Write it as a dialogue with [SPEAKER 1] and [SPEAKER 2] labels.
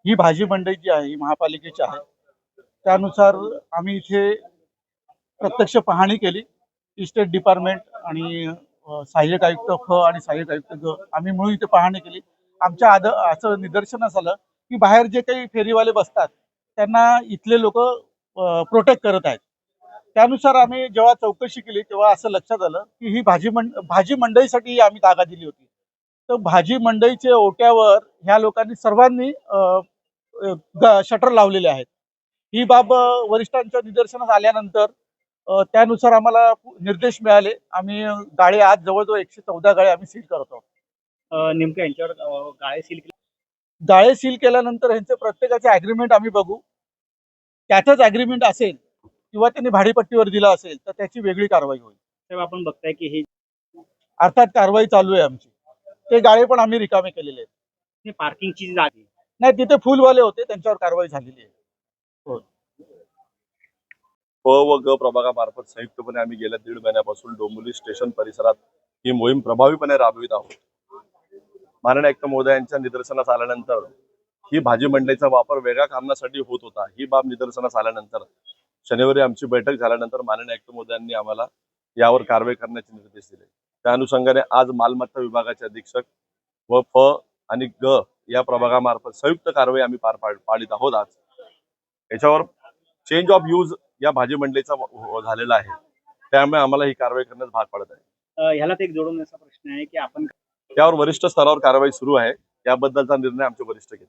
[SPEAKER 1] ही भाजी मंडई जी आहे ही महापालिकेची आहे. त्यानुसार आम्ही इथे प्रत्यक्ष पाहणी केली. इस्टेट डिपार्टमेंट आणि सहाय्यक आयुक्त फ आणि सहाय्यक आयुक्त ग आम्ही मिळून इथे पाहणी केली. आमच्या असं निदर्शनास आलं की बाहेर जे काही फेरीवाले बसतात त्यांना इथले लोक प्रोटेक्ट करत आहेत. त्यानुसार आम्ही जेव्हा चौकशी केली तेव्हा असं लक्षात आलं की ही भाजी मंडईसाठी आम्ही जागा दिली होती. तर भाजी मंडईचे ओट्यावर ह्या लोकांनी सर्वांनी शटर लावलेले आहेत. ही बाब वरिष्ठांच्या निदर्शनास आल्यानंतर त्यानुसार आम्हाला निर्देश मिळाले. आम्ही गाळे आज जवळजवळ 114 गाळे आम्ही सील करत आहोत.
[SPEAKER 2] नेमकं यांच्यावर गाळे सील
[SPEAKER 1] गाळे सील केल्यानंतर ह्यांचे प्रत्येकाचे अग्रीमेंट आम्ही बघू. त्यातच अग्रीमेंट असेल किंवा त्यांनी भाडेपट्टीवर दिला असेल तर त्याची वेगळी कारवाई होईल.
[SPEAKER 2] तेव्हा आपण बघताय की हे
[SPEAKER 1] अर्थात कारवाई चालू आहे आमची. ते गाळे पण आम्ही रिकामे केलेले आहेत.
[SPEAKER 2] पार्किंगची जागा
[SPEAKER 1] नाही, तिथे फुलवाले होते त्यांच्यावर कारवाई झालेली आहे. हो.
[SPEAKER 3] प व ग प्रभागामार्फत संयुक्तपणे आम्ही गेल्या 1.5 महिन्यापासून डोंबिवली स्टेशन परिसरात ही मोहीम प्रभावीपणे राबवित आहोत. माननीय आयुक्त महोदयांच्या निदर्शनास आल्यानंतर ही भाजी मंडईचा वापर वेगळ्या कारणासाठी होत होता. ही बाब निदर्शनास आल्यानंतर शनिवारी आमची बैठक झाल्यानंतर माननीय आयुक्त महोदयांनी आम्हाला यावर कारवाई करण्याचे निर्देश दिले. त्या अनुषंगाने आज मालमत्ता विभागाचे अधीक्षक व फ आणि ग या प्रभागामार्फत संयुक्त कारवाई आम्ही पाडित आहोत. आज याच्यावर चेंज ऑफ यूज या भाजी मंडईचा झालेला आहे, त्यामुळे आम्हाला ही कारवाई करण्यास भाग पडत आहे.
[SPEAKER 2] ह्याला एक जोडून असा प्रश्न आहे की आपण
[SPEAKER 3] त्यावर वरिष्ठ स्तरावर कारवाई सुरू आहे. याबद्दलचा निर्णय आमचे वरिष्ठ घेतील.